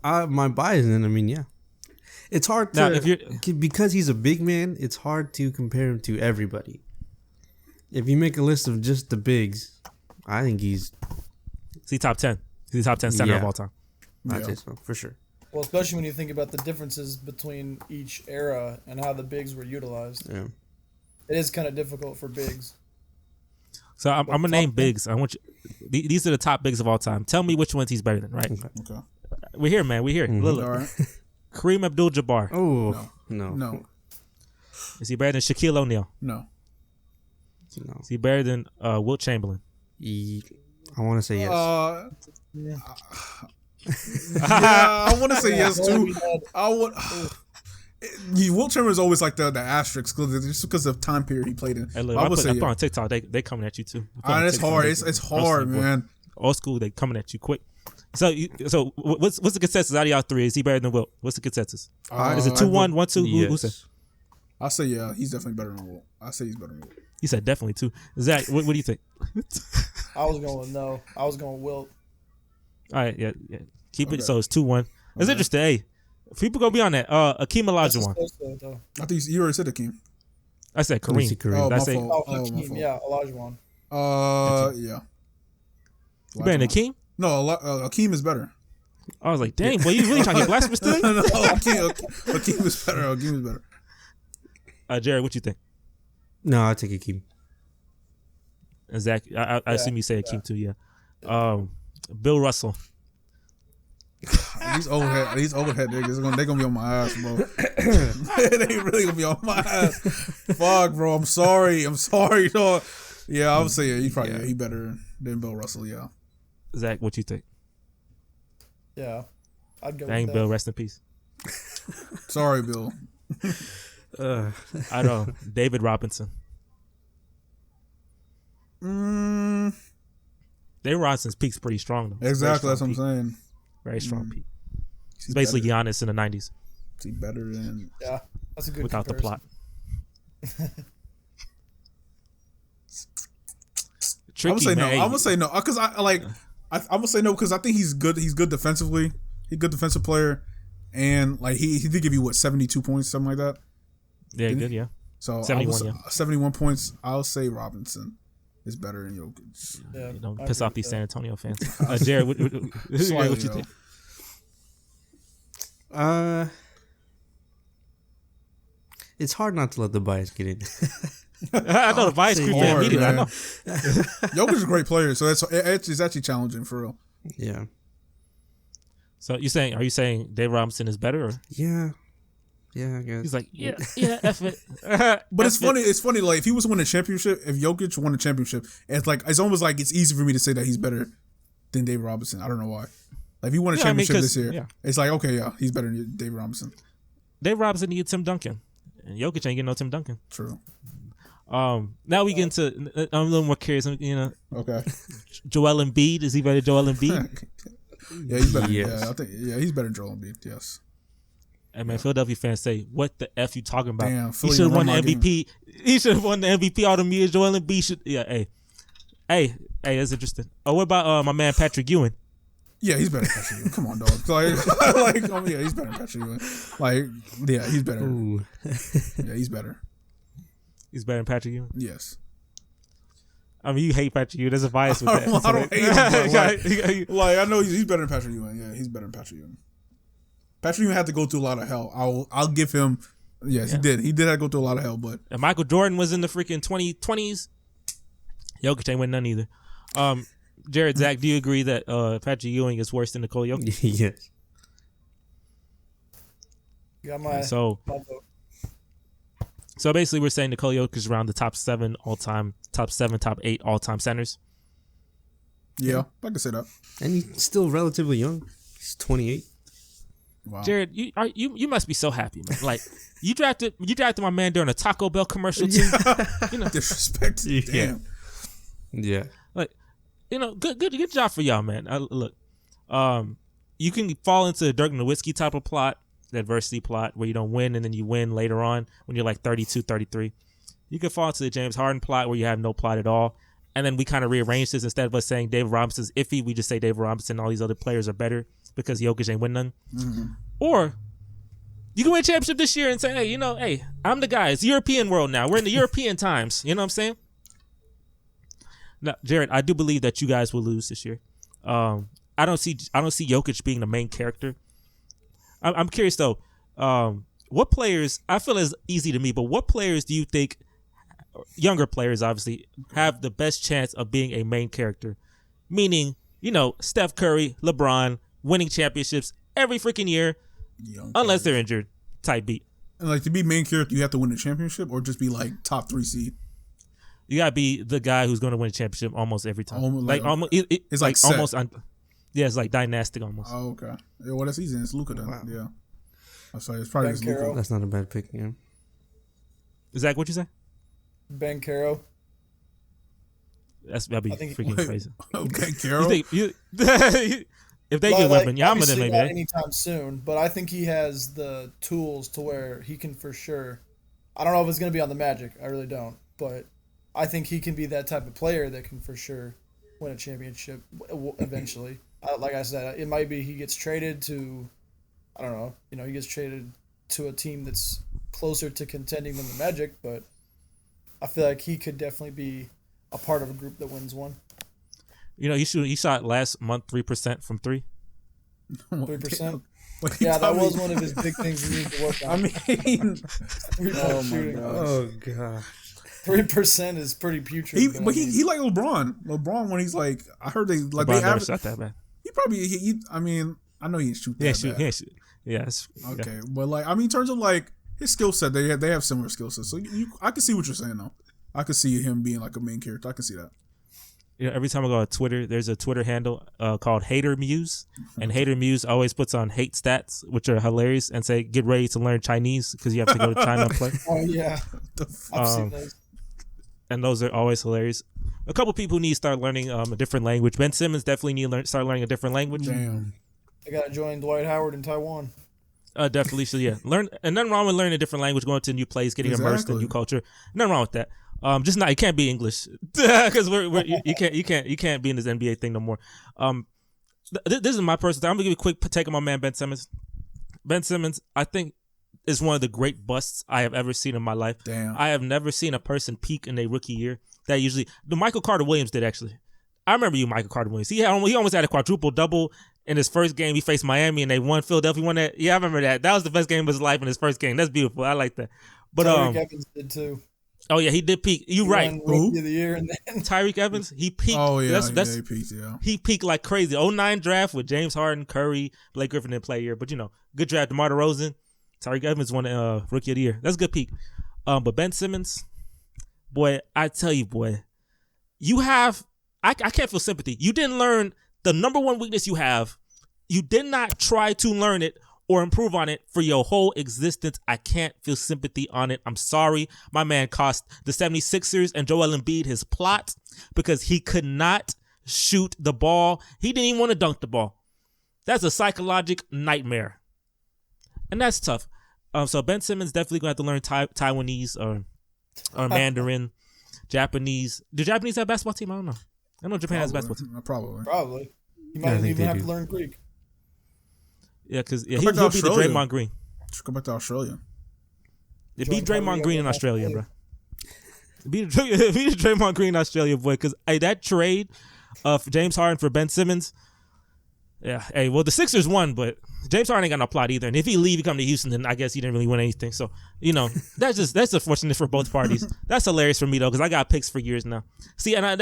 My bias, and I mean, yeah, it's hard to because he's a big man. It's hard to compare him to everybody. If you make a list of just the bigs, I think he's top 10. He's the top 10 center of all time. I'd say so for sure. Well, especially when you think about the differences between each era and how the bigs were utilized. Yeah. It is kind of difficult for bigs. So I'm gonna name bigs. I want you. These are the top bigs of all time. Tell me which ones he's better than. Right? Okay. We're here, man. We're here. Mm-hmm. Look. All right. Kareem Abdul-Jabbar. Oh no. Is he better than Shaquille O'Neal? No. Is he better than Wilt Chamberlain? I want to say yes. I want to say yes too. Wilt Chamberlain is always like the asterisk just because of time period he played in. Hey, look, I would say on TikTok, they coming at you too. It's hard. It's hard, man. old school. They coming at you quick. So what's the consensus out of y'all three? Is he better than Wilt? What's the consensus? Is it 2-1, 1-2? Yes. Who said? I say yeah, he's definitely better than Wilt. I say he's better than Wilt. He said definitely 2. Zach, what do you think? I was going with no. I was going Wilt. All right, yeah. Keep it. So it's 2-1. It's interesting. Hey, people gonna be on that. Akeem Olajuwon. I think you already said Akeem. I said Kareem. Oh, Did I my say fault. Hakeem, yeah, Olajuwon. Yeah. you better than Akeem? No, Akeem is better. I was like, dang, boy, you really trying to get blasphemous today? No, Akeem is better. Akeem is better. Jared, what you think? No, I'll take Akeem. And Zach, I assume you say Akeem too, yeah. Bill Russell. These old head niggas, they gonna be on my ass, bro. They really gonna be on my ass. Fuck, bro. I'm sorry, dog. Yeah, I would say he better than Bill Russell. Yeah. Zach, what you think? Yeah, I'd go. Dang, with Bill, that. rest in peace. Sorry, Bill. I don't know. David Robinson. David Robinson's peak's pretty strong though. Exactly, that's what I'm saying. Very strong peak. He's basically Giannis in the 90s. Is he better than? Yeah, that's a good without comparison. the plot. Tricky, I'm gonna say man. no. I'm gonna say no because I'm gonna say no because I think he's good. He's good defensively. He's a good defensive player, and like he did give you 72 points, something like that. Yeah, good. Yeah. So 71. 71 points. I'll say Robinson is better than Jokic. Yeah, You don't I piss agree off with these that. San Antonio fans. Jared, what you think? It's hard not to let the bias get in. I know the bias creep in hard, immediately. I man. know. Jokic is a great player, so it's actually challenging for real. Yeah. So are you saying Dave Robinson is better? Or? Yeah. Yeah, I guess. He's like, yeah, F it. But it's funny. It's funny. Like if he was to win a championship, if Jokic won a championship, it's almost like it's easy for me to say that he's better than Dave Robinson. I don't know why. Like if he won a championship this year, it's like okay, yeah, he's better than Dave Robinson. Dave Robinson needs Tim Duncan, and Jokic ain't getting no Tim Duncan. True. Now we get into. I'm a little more curious. Okay. Joel Embiid, is he better than Joel Embiid? Yeah, he's better. Yes. Yeah, I think. Yeah, he's better than Joel Embiid. Yes. And man, Philadelphia fans say, "What the f you talking about? Damn, he Philly should have won run the my MVP. He should have won the MVP all them years. Joel Embiid should. Yeah, hey, that's interesting. Oh, what about my man Patrick Ewing? Yeah, he's better than Patrick Ewing. Come on, dog. Yeah, he's better than Patrick Ewing. Like, yeah, he's better. Ooh. Yeah, he's better. He's better than Patrick Ewing. Yes. I mean, you hate Patrick Ewing. There's a bias with that. I don't hate him. But like, I know he's better than Patrick Ewing. Yeah, he's better than Patrick Ewing. Patrick Ewing had to go through a lot of hell. I'll give him. Yes, he did. He did have to go through a lot of hell, but And Michael Jordan was in the freaking 2020s. Jokic ain't win none either. Jared, Zach, do you agree that Patrick Ewing is worse than Nikola Jokic? Yes. Got my So basically, we're saying Nikola Jokic is around the top 7 all-time, top 8 all-time centers. yeah, I can say that. And he's still relatively young. He's 28. Wow. Jared, you must be so happy, man. Like you drafted my man during a Taco Bell commercial too. Disrespect. Damn. Yeah. Like, good job for y'all, man. Look, you can fall into the Dirk Nowitzki type of plot, the adversity plot, where you don't win and then you win later on when you're like 32, 33. You can fall into the James Harden plot where you have no plot at all. And then we kind of rearrange this. Instead of us saying David Robinson's iffy, we just say David Robinson and all these other players are better because Jokic ain't win none. Mm-hmm. Or you can win a championship this year and say, hey, I'm the guy. It's European world now. We're in the European times. You know what I'm saying? Now, Jared, I do believe that you guys will lose this year. I don't see Jokic being the main character. I'm curious though. What players? I feel it's easy to me, but what players do you think? Younger players, obviously, have the best chance of being a main character. Meaning, Steph Curry, LeBron, winning championships every freaking year, unless they're injured. Type beat. And like to be main character, you have to win the championship, or just be like top 3 seed. You gotta be the guy who's going to win a championship almost every time. It's like set. almost. It's like dynastic almost. Oh, okay. Yeah, what season? It's Luka then. Wow. Yeah. I'm sorry. It's probably Luka. That's not a bad pick. Yeah. Zach, what you say? Ben Caro. That'd be freaking crazy. Okay, Carol. If they get Wembanyama, then maybe not anytime soon. But I think he has the tools to where he can for sure. I don't know if it's going to be on the Magic. I really don't. But I think he can be that type of player that can for sure win a championship eventually. Like I said, it might be he gets traded to, I don't know, he gets traded to a team that's closer to contending than the Magic. But I feel like he could definitely be a part of a group that wins one. He shot last month 3% from three. 3%. Yeah, that was one of his big things he needs to work on. I mean, oh god, 3% is pretty putrid. He like LeBron. LeBron when he's like, I heard they like LeBron they have shot that bad. He probably I mean, I know he didn't shoot that bad. Yeah, shoot. Yeah. Okay, but like I mean, in terms of like his skill set, they have similar skill sets. So I can see what you're saying though. I can see him being like a main character. I can see that. Every time I go on Twitter, there's a Twitter handle called Hater Muse, and Hater Muse always puts on hate stats, which are hilarious, and say, "Get ready to learn Chinese because you have to go to China and play." Oh yeah, I've seen those. And those are always hilarious. A couple people need to start learning a different language. Ben Simmons definitely need to start learning a different language. Damn, I gotta join Dwight Howard in Taiwan. Definitely. So yeah, learn, and nothing wrong with learning a different language, going to a new place, getting immersed in new culture. Nothing wrong with that. Just not. It can't be English because you can't be in this NBA thing no more. This is my personal thing. I'm gonna give you a quick take on my man Ben Simmons. Ben Simmons, I think, is one of the great busts I have ever seen in my life. Damn. I have never seen a person peak in their rookie year. That usually the Michael Carter Williams did actually. I remember you, Michael Carter Williams. He almost had a quadruple double in his first game. He faced Miami and they won. Philadelphia won that. Yeah, I remember that. That was the best game of his life in his first game. That's beautiful. I like that. But Tyreek Evans did too. Oh yeah, he did peak. You right. Rookie of the year and then Tyreek Evans, he peaked. Oh yeah, he peaked. Yeah, he peaked like crazy. 09 draft with James Harden, Curry, Blake Griffin didn't play a year, but good draft. DeMar DeRozan, Tyreek Evans won rookie of the year. That's a good peak. But Ben Simmons, boy, I tell you, boy, you have. I can't feel sympathy. You didn't learn the number one weakness you have. You did not try to learn it or improve on it for your whole existence. I can't feel sympathy on it. I'm sorry. My man cost the 76ers and Joel Embiid his plot because he could not shoot the ball. He didn't even want to dunk the ball. That's a psychological nightmare. And that's tough. So Ben Simmons definitely going to have to learn Taiwanese or Mandarin, Japanese. Do Japanese have a basketball team? I don't know. I know Japan has a basketball team. Probably. He might even have to learn Greek. Yeah, because he'll be the Draymond Green. Just go back to Australia. Beat Draymond Green in Australia, bro. Beat Draymond Green in Australia, boy. Because that trade of James Harden for Ben Simmons. Yeah. Hey, well, the Sixers won, but James Harden ain't got no plot either. And if he leave, he come to Houston, then I guess he didn't really win anything. So, that's unfortunate for both parties. That's hilarious for me, though, because I got picks for years now. See, and I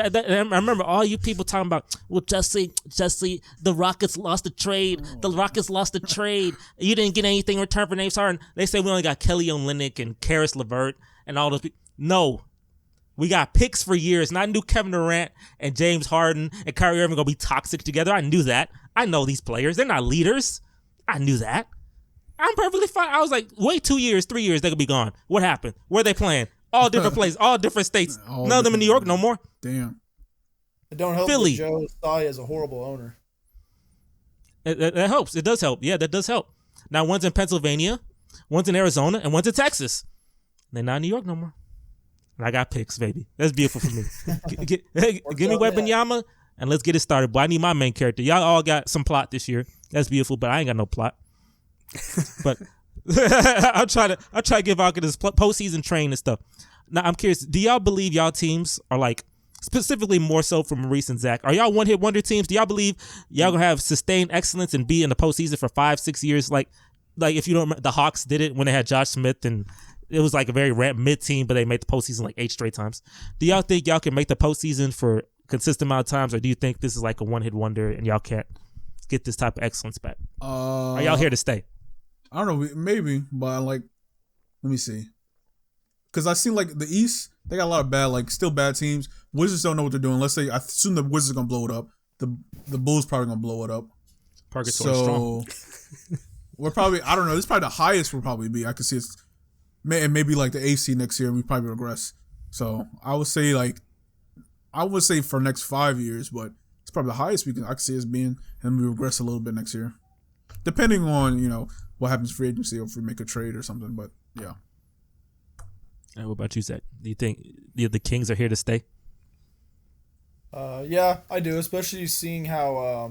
remember all you people talking about, well, Jesse, the Rockets lost the trade. The Rockets lost the trade. You didn't get anything in return for James Harden. They say we only got Kelly Olynyk and Karis LeVert and all those people. No. We got picks for years, and I knew Kevin Durant and James Harden and Kyrie Irving going to be toxic together. I knew that. I know these players. They're not leaders. I knew that. I'm perfectly fine. I was like, wait 2 years, 3 years, they could be gone. What happened? Where are they playing? All different places, all different states. None of them in New York no more. Damn. It don't help Philly. that Joe Tsai is a horrible owner. That helps. It does help. Yeah, that does help. Now, one's in Pennsylvania, one's in Arizona, and one's in Texas. They're not in New York no more. And I got picks, baby. That's beautiful for me. Give me Wembanyama, and let's get it started. But I need my main character. Y'all all got some plot this year. That's beautiful, but I ain't got no plot. But I'll try to give out this postseason train and stuff. Now, I'm curious. Do y'all believe y'all teams are like, specifically more so for Maurice and Zach, are y'all one-hit wonder teams? Do y'all believe y'all gonna have sustained excellence and be in the postseason for 5-6 years? Like if you don't remember, the Hawks did it when they had Josh Smith, and it was like a very mid team, but they made the postseason like 8 straight times. Do y'all think y'all can make the postseason for a consistent amount of times, or do you think this is like a one-hit wonder and y'all can't get this type of excellence back? Are y'all here to stay? I don't know, maybe, but let me see. Because I see like the East, they got a lot of bad, still bad teams. Wizards don't know what they're doing. Let's say, I assume the Wizards are gonna blow it up. The Bulls probably gonna blow it up. Purgatory strong. We're probably, I don't know. This is probably the highest we'll probably be. I could see it's maybe like the AC next year. We probably regress. So I would say I would say for next 5 years, but it's probably the highest I can see us being, and we regress a little bit next year, depending on what happens free agency or if we make a trade or something. But yeah. And what about you, Zach? Do you think the Kings are here to stay? Yeah, I do, especially seeing how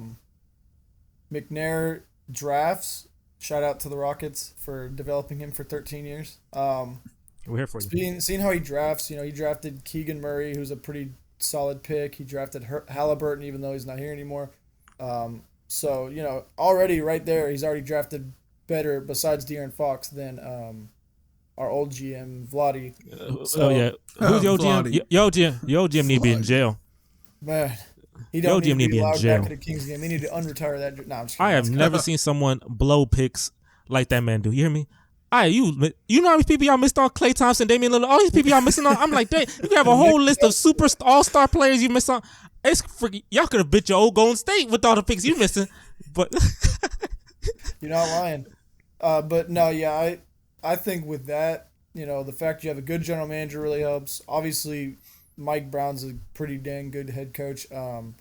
McNair drafts. Shout out to the Rockets for developing him for 13 years. We're here for you. Seeing how he drafts, he drafted Keegan Murray, who's a pretty solid pick. He drafted Halliburton, even though he's not here anymore. So, already right there, he's already drafted better, besides De'Aaron Fox, than our old GM, Vladi. Yeah. Who's your GM? Yo GM need to be in jail. Man, he don't GM need to be allowed jail. back to the Kings game. They need to unretire that. No, I'm just kidding. I have never seen someone blow picks like that man do. You hear me? You know how many people y'all missed on? Klay Thompson, Damian Lillard, all these people y'all missing on. I'm like, dang, you have a whole list of super all-star players you missed on. It's freaking, y'all could have bit your old Golden State with all the picks you missing, but you're not lying. But no, yeah, I think with that, the fact you have a good general manager really helps. Obviously, Mike Brown's a pretty dang good head coach, and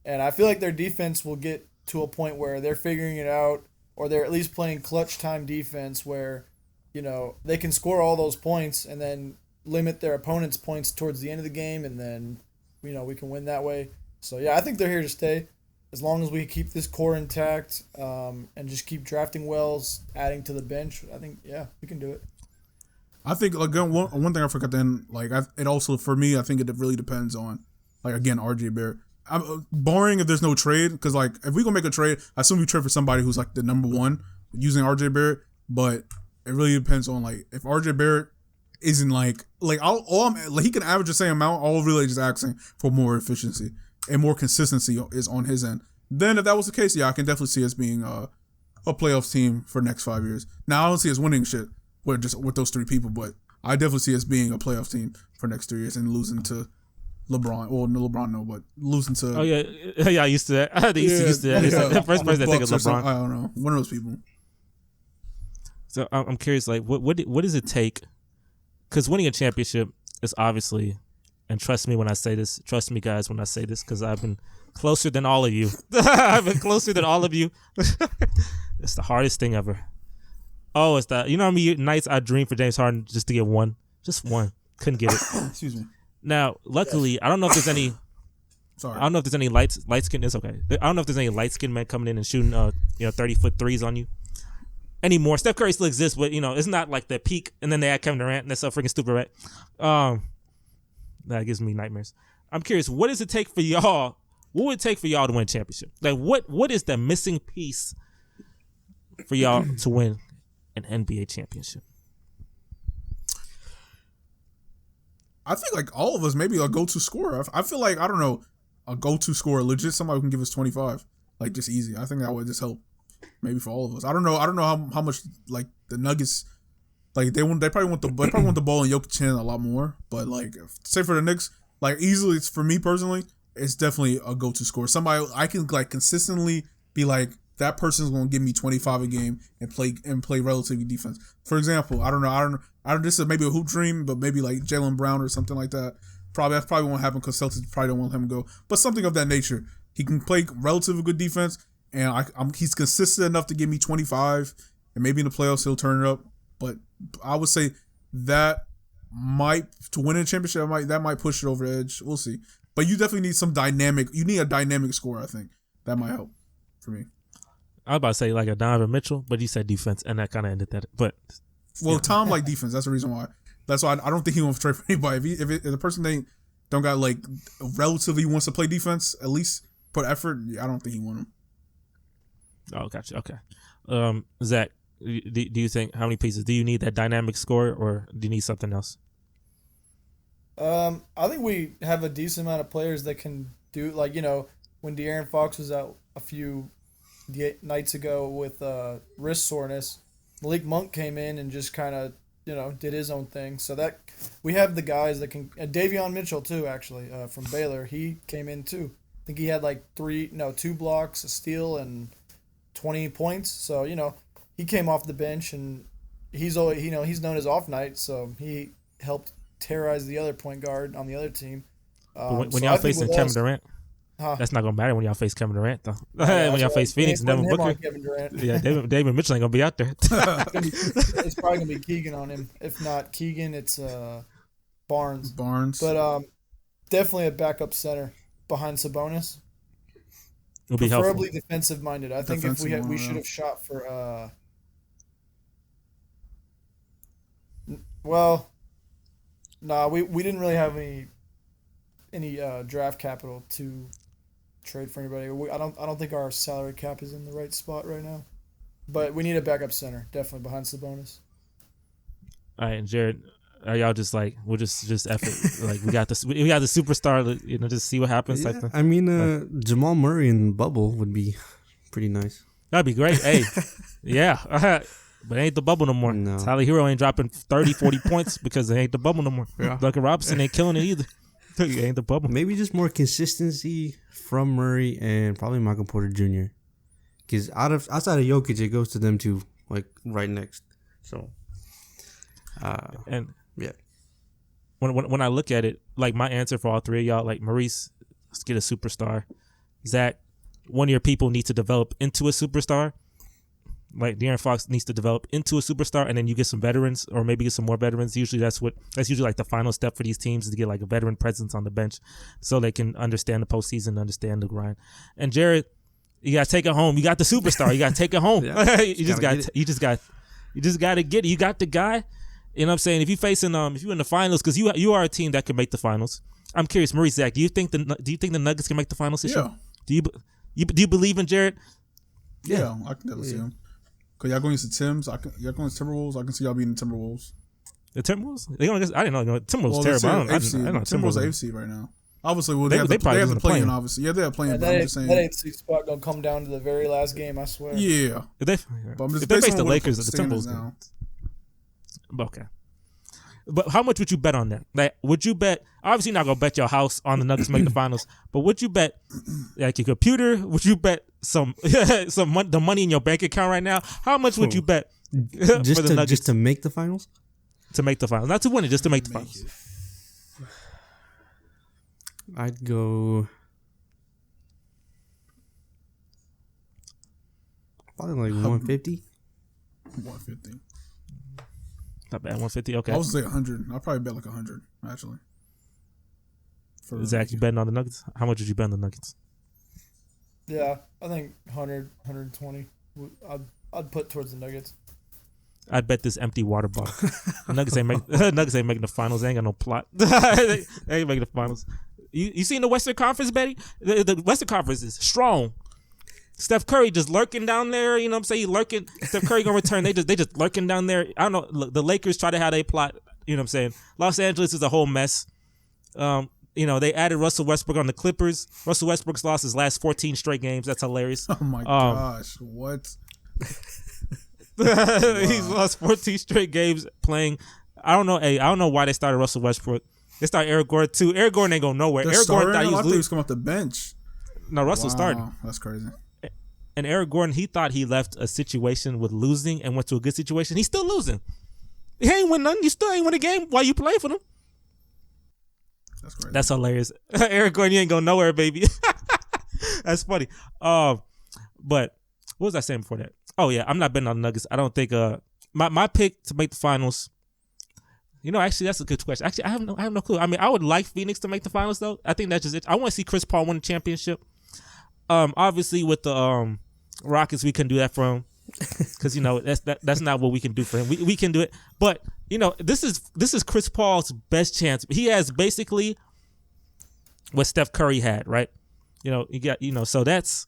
I feel like their defense will get to a point where they're figuring it out, or they're at least playing clutch time defense where, they can score all those points and then limit their opponent's points towards the end of the game, and then, we can win that way. So, yeah, I think they're here to stay. As long as we keep this core intact and just keep drafting wells, adding to the bench, I think, yeah, we can do it. I think, again, one thing I forgot then, it also, for me, I think it really depends on, again, RJ Barrett. I'm barring if there's no trade, because if we gonna make a trade, I assume we trade for somebody who's the number one using RJ Barrett. But it really depends on if RJ Barrett isn't he can average the same amount. All really just asking for more efficiency and more consistency is on his end. Then if that was the case, yeah, I can definitely see us being a playoffs team for the next 5 years. Now I don't see us winning shit with those three people, but I definitely see us being a playoff team for the next 3 years and losing to LeBron. Well, no LeBron, no, but losing to. Oh yeah, I used to that. I used to that. It's the first person I think of LeBron. I don't know, one of those people. So I'm curious, what does it take? Because winning a championship is obviously, and trust me when I say this, trust me guys when I say this, because I've been closer than all of you. I've been closer than all of you. It's the hardest thing ever. Oh, it's that. You know how many nights I dreamed for James Harden just to get one? Just one. Couldn't get it. Excuse me. Now, luckily, I don't know if there's any. Sorry. I don't know if there's any light skin. It's okay. I don't know if there's any light skinned men coming in and shooting 30-foot threes on you anymore. Steph Curry still exists, but it's not like the peak. And then they add Kevin Durant, and that's so freaking stupid, right? That gives me nightmares. I'm curious, what does it take for y'all? What would it take for y'all to win a championship? What is the missing piece for y'all to win an NBA championship? I think all of us, maybe a go-to scorer. I feel I don't know, a go-to scorer, legit somebody who can give us 25, just easy. I think that would just help, maybe for all of us. I don't know how much the Nuggets, they probably want the ball in Jokic's hand a lot more. But say for the Knicks, easily, it's for me personally, it's definitely a go-to scorer. Somebody I can consistently be that person's gonna give me 25 a game and play relatively defense. For example, I don't know. This is maybe a hoop dream, but maybe Jalen Brown or something like that. That probably won't happen because Celtics probably don't want him to go. But something of that nature. He can play relatively good defense, and he's consistent enough to give me 25, and maybe in the playoffs he'll turn it up. But I would say that to win a championship, that might push it over the edge. We'll see. But you definitely need you need a dynamic scorer, I think. That might help for me. I was about to say a Donovan Mitchell, but you said defense, and that kind of ended that. But Tom defense. That's the reason why. That's why I don't think he wants to trade for anybody. If the person don't got relatively wants to play defense, at least put effort, I don't think he want him. Oh, gotcha. Okay, Zach, do you think how many pieces do you need that dynamic score, or do you need something else? I think we have a decent amount of players that can do when De'Aaron Fox was out a few nights ago with wrist soreness, Malik Monk came in and just kind of did his own thing. So that we have the guys that can. Davion Mitchell too, actually, from Baylor, he came in too. I think he had 2 blocks, a steal, and 20 points. So he came off the bench, and he's known as off night, so he helped terrorize the other point guard on the other team. But when So y'all I think facing with Kevin us- Durant, Huh. that's not gonna matter when y'all face Kevin Durant though. Yeah, When y'all that's face right. Phoenix and We ain't Devin putting him Booker, on Kevin Durant. yeah, David Mitchell ain't gonna be out there. It's probably gonna be Keegan on him. If not Keegan, it's Barnes. But definitely a backup center behind Sabonis. It'll be helpful. Preferably defensive minded. I think if we should have shot for well, nah, we didn't really have any draft capital to trade for anybody. I don't think our salary cap is in the right spot right now. But we need a backup center, definitely behind Sabonis. All right, and Jared, are y'all just like we'll just effort like we got the superstar, you know, just see what happens type Yeah, thing? I mean, Jamal Murray in the bubble would be pretty nice. That'd be great. Hey, yeah. But it ain't the bubble no more. No. Tyler Hero ain't dropping 30, 40 points because it ain't the bubble no more. Yeah. Duncan Robinson ain't killing it either. It ain't the bubble. Maybe just more consistency from Murray and probably Michael Porter Jr. Because outside of Jokic, it goes to them two, like right next. So, And yeah, when I look at it, like my answer for all three of y'all, like Maurice, let's get a superstar. Zach, one of your people needs to develop into a superstar. Like De'Aaron Fox needs to develop into a superstar, and then you get some veterans, or maybe get some more veterans. Usually that's usually like the final step for these teams is to get like a veteran presence on the bench, so they can understand the postseason, understand the grind. And Jared, you gotta take it home. You got the superstar. You gotta take it home. Yeah, you just gotta get it. You got the guy. You know what I'm saying? If you facing if you're in the finals, because you are a team that can make the finals. I'm curious, Maurice, Zach, do you think the Nuggets can make the finals this year? Do you believe in Jared? Yeah, I can definitely see him. Cause y'all going to Tims, y'all going to Timberwolves. I can see y'all beating the Timberwolves. The Timberwolves? I didn't know. Timberwolves terrible. I don't know Timberwolves are AFC right now. Obviously, well, They they have probably to play in. playing. Obviously, yeah, they have playing. Yeah, But I'm just saying, that 8th spot gonna come down to the very last game. I swear. yeah. But But I'm just if they based face on the what Lakers, the the standings Timberwolves. now. Okay. But how much would you bet on that? Like, would you bet? Obviously, you're not gonna bet your house on the Nuggets make the finals. But would you bet, like your computer? Would you bet the money in your bank account right now? How much would you bet for the Nuggets just to make the finals? To make the finals, not to win it, just to make the finals. I'd go probably like 150. 150. Not bad, 150. Okay. I would say 100. I'll probably bet like 100 actually. Zach, you betting on the Nuggets? How much would you bet on the Nuggets? Yeah, I think 100, 120. I'd put towards the Nuggets. I'd bet this empty water bottle. Nuggets ain't making the finals. They ain't got no plot. They ain't making the finals. You seen the Western Conference, Betty? The Western Conference is strong. Steph Curry just lurking down there. You know what I'm saying? He lurking. Steph Curry gonna return. They just lurking down there. I don't know. Look, the Lakers try to have a plot. You know what I'm saying? Los Angeles is a whole mess. You know, they added Russell Westbrook on the Clippers. Russell Westbrook's lost his last 14 straight games. That's hilarious. Oh my gosh, what? He's lost 14 straight games playing. I don't know. Hey, I don't know why they started Russell Westbrook. They started Eric Gordon too. Eric Gordon ain't going nowhere. Eric Gordon thought he was losing. Coming off the bench. No, Russell started. That's crazy. And Eric Gordon, he thought he left a situation with losing and went to a good situation. He's still losing. He ain't win nothing. You still ain't win a game while you play for them. That's crazy. That's hilarious. Eric Gordon, you ain't going nowhere, baby. That's funny. But what was I saying before that? Oh yeah, I'm not betting on the Nuggets. I don't think my pick to make the finals. You know, actually, that's a good question. Actually, I have no clue. I mean, I would like Phoenix to make the finals though. I think that's just it. I want to see Chris Paul win the championship. Obviously with the Rockets, we couldn't do that for him because you know that's not what we can do for him. We can do it, but you know this is Chris Paul's best chance. He has basically what Steph Curry had, right? You know, you got so that's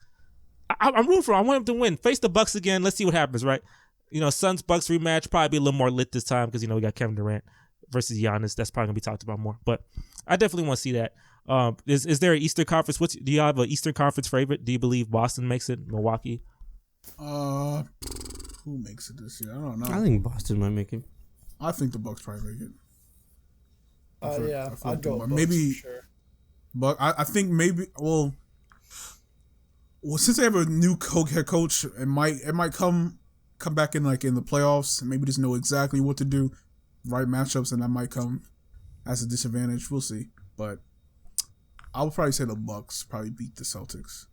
I'm rooting for him. I want him to win. Face the Bucks again. Let's see what happens, right? You know, Suns Bucks rematch probably be a little more lit this time because you know we got Kevin Durant versus Giannis. That's probably gonna be talked about more, but I definitely want to see that. Is there an Eastern Conference? Do you have an Eastern Conference favorite? Do you believe Boston makes it? Milwaukee? Who makes it this year? I don't know. I think Boston might make it. I think the Bucks probably make it. Yeah, I'd go with maybe. for sure. But I think maybe well, since they have a new head coach, it might come back in like in the playoffs and maybe just know exactly what to do, right matchups, and that might come as a disadvantage. We'll see, but I would probably say the Bucks probably beat the Celtics.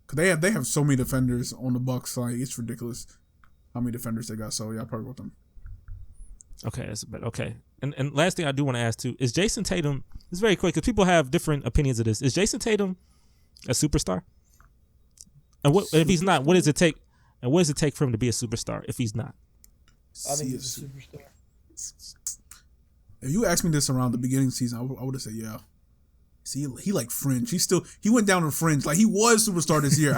Cause they have so many defenders on the Bucks, like it's ridiculous how many defenders they got. So yeah, I'll probably go with them. Okay, that's better. Okay, and last thing I do want to ask too is Jayson Tatum. It's very quick because people have different opinions of this. Is Jayson Tatum a superstar? And if he's not, what does it take? And what does it take for him to be a superstar if he's not? I think he's a superstar. If you asked me this around the beginning of the season, I would have said yeah. See, he like fringe. He went down to fringe. Like he was superstar this year.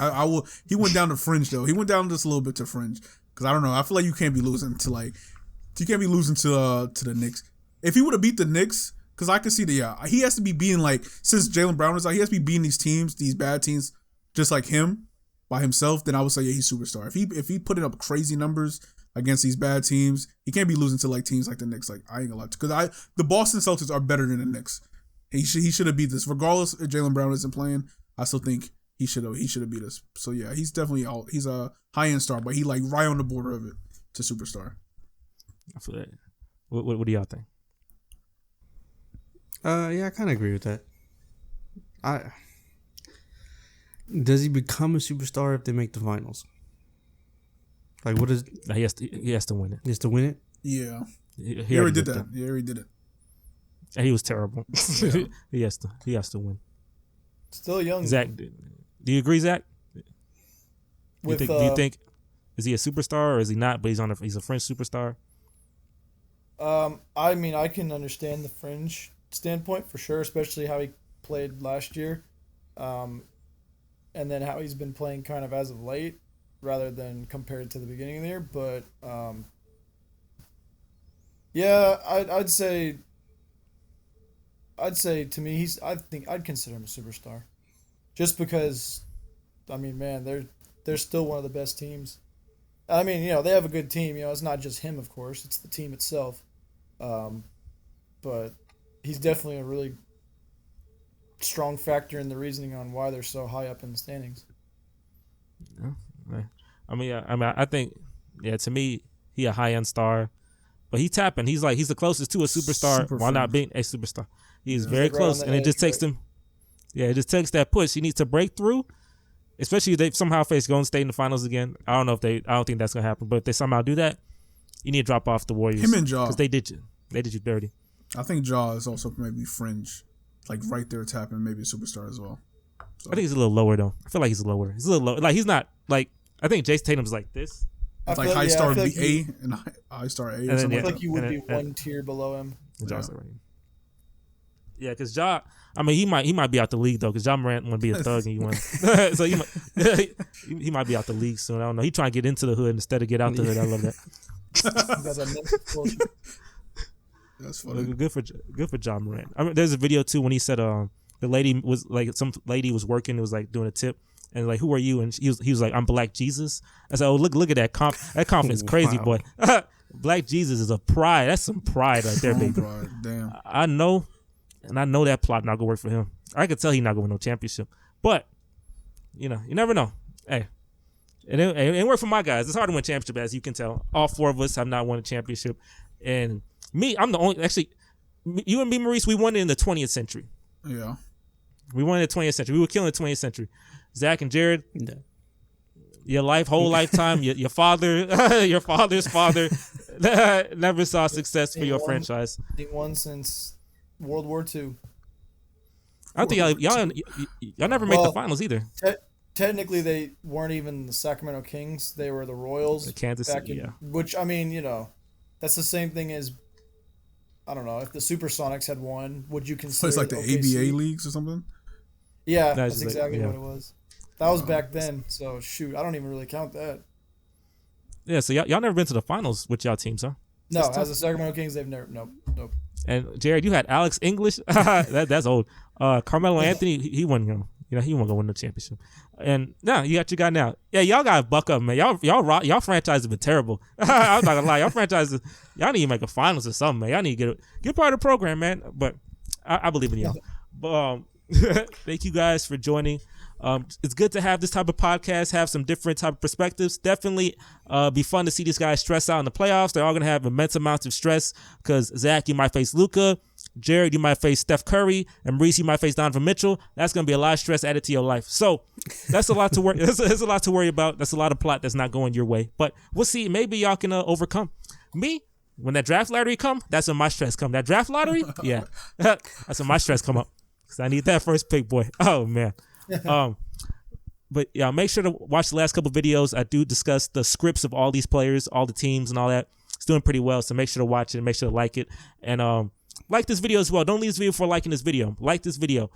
He went down to fringe though. He went down just a little bit to fringe. Cause I don't know. I feel like you can't be losing to the Knicks. If he would have beat the Knicks, cause I could see he has to be beating like since Jaylen Brown is out, he has to be beating these teams, these bad teams, just like him by himself. Then I would say yeah, he's superstar. If he putting up crazy numbers against these bad teams, he can't be losing to like teams like the Knicks. Like I ain't gonna lie, cause the Boston Celtics are better than the Knicks. He should have beat this. Regardless if Jaylen Brown isn't playing, I still think he should have beat us. So yeah, he's definitely he's a high end star, but he like right on the border of it to superstar. I feel that. What do y'all think? Yeah, I kind of agree with that. Does he become a superstar if they make the finals? Like, what is? He has to win it. He has to win it. Yeah, he already did that. Yeah, he already did it. And he was terrible. Yeah. he has to win. Still young. Zach, do you agree, Zach? Do you think is he a superstar or is he not? But he's a French superstar. I mean, I can understand the fringe standpoint for sure, especially how he played last year, and then how he's been playing kind of as of late, rather than compared to the beginning of the year. But yeah, I'd say to me I think I'd consider him a superstar, just because, I mean, man, they're still one of the best teams. I mean, they have a good team. It's not just him, of course. It's the team itself. But he's definitely a really strong factor in the reasoning on why they're so high up in the standings. Yeah. I think, to me, he a high end star, but he tapping. He's the closest to a superstar while not being a superstar. He's very close, and it just takes him. Yeah, it just takes that push. He needs to break through, especially if they somehow face Golden State in the finals again. I don't think that's gonna happen, but if they somehow do that, you need to drop off the Warriors. Him and Ja, because they did you dirty. I think Ja is also maybe fringe, like right there tapping, maybe a superstar as well. So. I think he's a little lower though. I feel like he's lower. He's a little low. Like he's not like, I think Jayson Tatum's like this. It's like high star A and high star A. Or something I feel like you would be one tier below him. Yeah, because Ja, I mean, he might be out the league though, because Ja Morant want to be a thug and you want, so he might be out the league soon. I don't know. He trying to get into the hood instead of get out the hood. I love that. That's funny. Good for Ja Morant. I mean, there's a video too when he said the lady was like, some lady was working, it was like doing a tip, and like, who are you? And he was like, I'm Black Jesus. I said, oh, look at that that confidence, crazy boy. Black Jesus is a pride. That's some pride right there, baby. Pride. Damn. I know that plot not gonna work for him. I could tell he not gonna win no championship, but you never know. Hey, it ain't work for my guys. It's hard to win championship, as you can tell. All four of us have not won a championship, and me, I'm the only. Actually, you and me, Maurice, we won it in the 20th century. Yeah, we won it in the 20th century. We were killing the 20th century. Zach and Jared, your whole lifetime, your father, your father's father, never saw success for your franchise. They won since World War II. I don't think y'all never made the finals either. Technically, they weren't even the Sacramento Kings. They were the Royals. The Kansas City, yeah. Which, I mean, that's the same thing as, I don't know, if the Supersonics had won, would you consider it's like the OKC? ABA leagues or something? Yeah, that's exactly what it was. That was back then, so shoot, I don't even really count that. Yeah, so y'all never been to the finals with y'all teams, huh? No, as the Sacramento Kings, they've never, nope. And Jared, you had Alex English. That's old. Carmelo Anthony, he wasn't gonna win the championship. And now you got your guy now. Yeah, y'all gotta buck up, man. Y'all franchise has been terrible. I'm not gonna lie, y'all franchise, y'all need to make a finals or something, man. Y'all need to get part of the program, man. But I believe in y'all. But thank you guys for joining. It's good to have this type of podcast, have some different type of perspectives. Definitely be fun to see these guys stress out in the playoffs. They're all going to have immense amounts of stress because, Zach, you might face Luka. Jared, you might face Steph Curry, and Reese, you might face Donovan Mitchell. That's gonna be a lot of stress added to your life. So that's a lot to worry. That's a lot to worry about. That's a lot of plot that's not going your way. But we'll see. Maybe y'all can overcome. Me, when that draft lottery come, that's when my stress come. That draft lottery, yeah, that's when my stress come up. Cause I need that first pick, boy. Oh man. But yeah, make sure to watch the last couple videos. I do discuss the scripts of all these players, all the teams and all that. It's doing pretty well, so make sure to watch it and make sure to like it. And like this video as well. Don't leave this video before liking this video. Like this video.